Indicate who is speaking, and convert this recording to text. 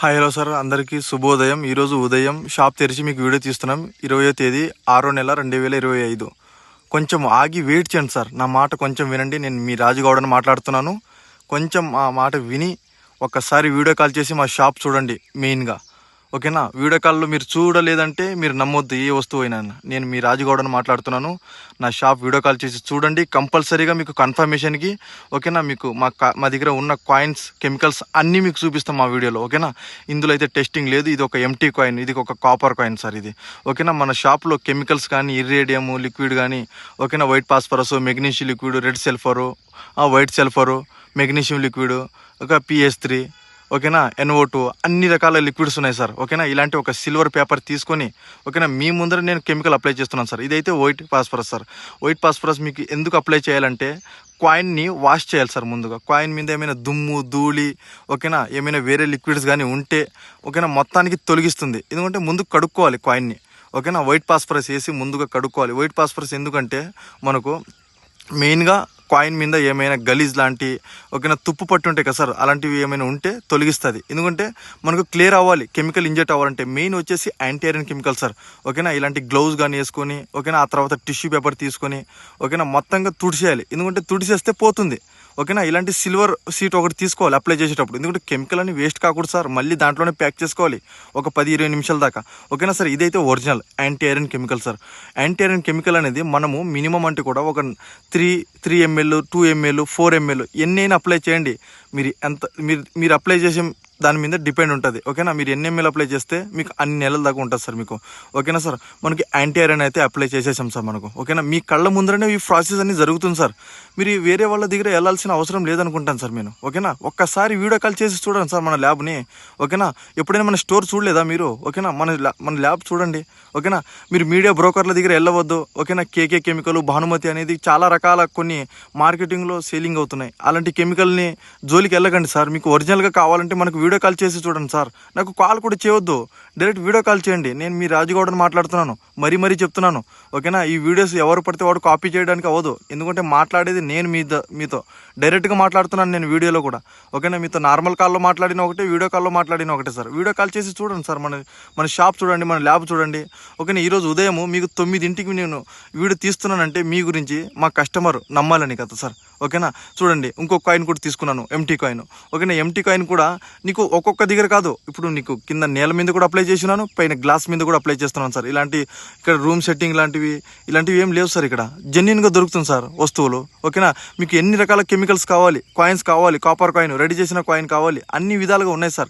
Speaker 1: Hi hello sir, అందరికీ శుభోదయం. ఈరోజు ఉదయం షాప్ తెరిచి మీకు వీడియో తీస్తున్నాం. 20వ తేదీ 6వ నెల 2025. కొంచెం ఆగి వెయిట్ చేయండి సార్. నా మాట కొంచెం వినండి. నేను మీ రాజుగౌడని మాట్లాడుతున్నాను. కొంచెం ఆ మాట విని ఒక్కసారి వీడియో కాల్ చేసి మా షాప్ చూడండి మెయిన్గా. ఓకేనా? వీడియో కాల్లో మీరు చూడలేదంటే మీరు నమ్మొద్దు ఏ వస్తువు అయినా. నేను మీ రాజుగౌడని మాట్లాడుతున్నాను. నా షాప్ వీడియో కాల్ చేసి చూడండి. కంపల్సరీగా మీకు కన్ఫర్మేషన్కి ఓకేనా, మీకు మా దగ్గర ఉన్న కాయిన్స్, కెమికల్స్ అన్నీ మీకు చూపిస్తాం మా వీడియోలో. ఓకేనా? ఇందులో అయితే టెస్టింగ్ లేదు. ఇది ఒక ఎంటీ కాయిన్, ఇది ఒక కాపర్ కాయిన్ సార్ ఇది. ఓకేనా? మన షాప్లో కెమికల్స్ కానీ, ఇర్రేడియం లిక్విడ్ కానీ, ఓకేనా, white phosphorus, magnesium liquid, red sulphur, white sulphur, magnesium liquid, ఒక PS3, ఓకేనా, NO2 అన్ని రకాల లిక్విడ్స్ ఉన్నాయి సార్. ఓకేనా? ఇలాంటి ఒక సిల్వర్ పేపర్ తీసుకొని ఓకేనా మీ ముందర నేను కెమికల్ అప్లై చేస్తున్నాను సార్. ఇదైతే white phosphorus sir. White phosphorus మీకు ఎందుకు అప్లై చేయాలంటే కాయిన్ని వాష్ చేయాలి సార్. ముందుగా కాయిన్ మీద ఏమైనా దుమ్ము, ధూళి, ఓకేనా, ఏమైనా వేరే లిక్విడ్స్ కానీ ఉంటే ఓకేనా మొత్తానికి తొలగిస్తుంది. ఎందుకంటే ముందు కడుక్కోవాలి కాయిన్ని. ఓకేనా? వైట్ ఫాస్ఫరస్ వేసి ముందుగా కడుక్కోవాలి. వైట్ ఫాస్ఫరస్ ఎందుకంటే మనకు మెయిన్గా కాయిన్ మీద ఏమైనా గలీజ్ లాంటి ఓకేనా తుప్పు పట్టు ఉంటాయి కదా సార్, అలాంటివి ఏమైనా ఉంటే తొలగిస్తుంది. ఎందుకంటే మనకు క్లియర్ అవ్వాలి, కెమికల్ ఇంజెక్ట్ అవ్వాలంటే మెయిన్ వచ్చేసి యాంటీ ఐరన్ కెమికల్ సార్. ఓకేనా? ఇలాంటి గ్లౌజ్ కానీ వేసుకొని ఓకేనా, ఆ తర్వాత టిష్యూ పేపర్ తీసుకొని ఓకేనా మొత్తంగా తుడిచేయాలి. ఎందుకంటే తుడిచేస్తే పోతుంది. ఓకేనా? ఇలాంటి సిల్వర్ షీట్ ఒకటి తీసుకోవాలి అప్లై చేసేటప్పుడు. ఎందుకంటే కెమికల్ అని వేస్ట్ కాకూడదు సార్. మళ్ళీ దాంట్లోనే ప్యాక్ చేసుకోవాలి ఒక 10-20 నిమిషాల దాకా. ఓకేనా సార్? ఇదైతే original anti iron chemical sir. Anti iron chemical అనేది మనము మినిమం అంటే కూడా ఒక 3 ml, 2 ml, 4 ml ఎన్నైనా అప్లై చేయండి. మీరు అప్లై చేసే దాని మీద డిపెండ్ ఉంటుంది. ఓకేనా? మీరు ఎన్ని ml అప్లై చేస్తే మీకు అన్ని నెలల దాకా ఉంటుంది సార్ మీకు. ఓకేనా సార్? మనకి యాంటీ ఐరన్ అయితే అప్లై చేసేసాం సార్ మనకు. ఓకేనా? మీ కళ్ళ ముందరనే ఈ ప్రాసెస్ అన్ని జరుగుతుంది సార్. మీరు వేరే వాళ్ళ దగ్గర వెళ్ళాల్సిన అవసరం లేదనుకుంటాను సార్ నేను. ఓకేనా? ఒక్కసారి వీడియో కాల్ చేసి చూడండి సార్ మన ల్యాబ్ని. ఓకేనా? ఎప్పుడైనా మన స్టోర్ చూడలేదా మీరు? ఓకేనా? మన ల్యాబ్ చూడండి. ఓకేనా? మీరు మీడియా బ్రోకర్ల దగ్గర వెళ్ళవద్దు. ఓకేనా? KK కెమికల్, భానుమతి అనేది చాలా రకాల కొన్ని మార్కెటింగ్లో సేలింగ్ అవుతున్నాయి. అలాంటి కెమికల్ని జోలికి వెళ్ళకండి సార్. మీకు ఒరిజినల్గా కావాలంటే మనకు వీడియో కాల్ చేసి చూడండి సార్. నాకు కాల్ కూడా చేయవద్దు, డైరెక్ట్ వీడియో కాల్ చేయండి. నేను మీ రాజుగౌడని మాట్లాడుతున్నాను. మరీ చెప్తున్నాను. ఓకేనా? ఈ వీడియోస్ ఎవరు పడితే వాడు కాపీ చేయడానికి అవ్వదు. ఎందుకంటే మాట్లాడేది నేను మీతో డైరెక్ట్గా మాట్లాడుతున్నాను నేను వీడియోలో కూడా. ఓకేనా? మీతో నార్మల్ కాల్లో మాట్లాడిన ఒకటే, వీడియో కాల్లో మాట్లాడిన ఒకటే సార్. వీడియో కాల్ చేసి చూడండి సార్. మన షాప్ చూడండి, మన ల్యాబ్ చూడండి. ఓకేనా? ఈరోజు ఉదయం మీకు 9ంటికి నేను వీడియో తీస్తున్నానంటే మీ గురించి మా కస్టమర్ నమ్మాలని కదా సార్. ఓకేనా? చూడండి, ఇంకొక కాయిన్ కూడా తీసుకున్నాను, ఎంటీ కాయిన్. ఓకేనా? ఎంటీ కాయిన్ కూడా నీకు ఒక్కొక్క దగ్గర కాదు, ఇప్పుడు నీకు కింద నేల మీద కూడా అప్లై చేసినాను, పైన గ్లాస్ మీద కూడా అప్లై చేస్తున్నాను సార్. ఇక్కడ రూమ్ సెట్టింగ్ ఇలాంటివి ఏం లేవు సార్. ఇక్కడ జెన్యున్గా దొరుకుతుంది సార్ వస్తువులు. ఓకేనా? మీకు ఎన్ని రకాల కెమికల్స్ కావాలి, కాయిన్స్ కావాలి, కాపర్ కాయిన్, రెడీ చేసిన కాయిన్ కావాలి, అన్ని విధాలుగా ఉన్నాయి సార్.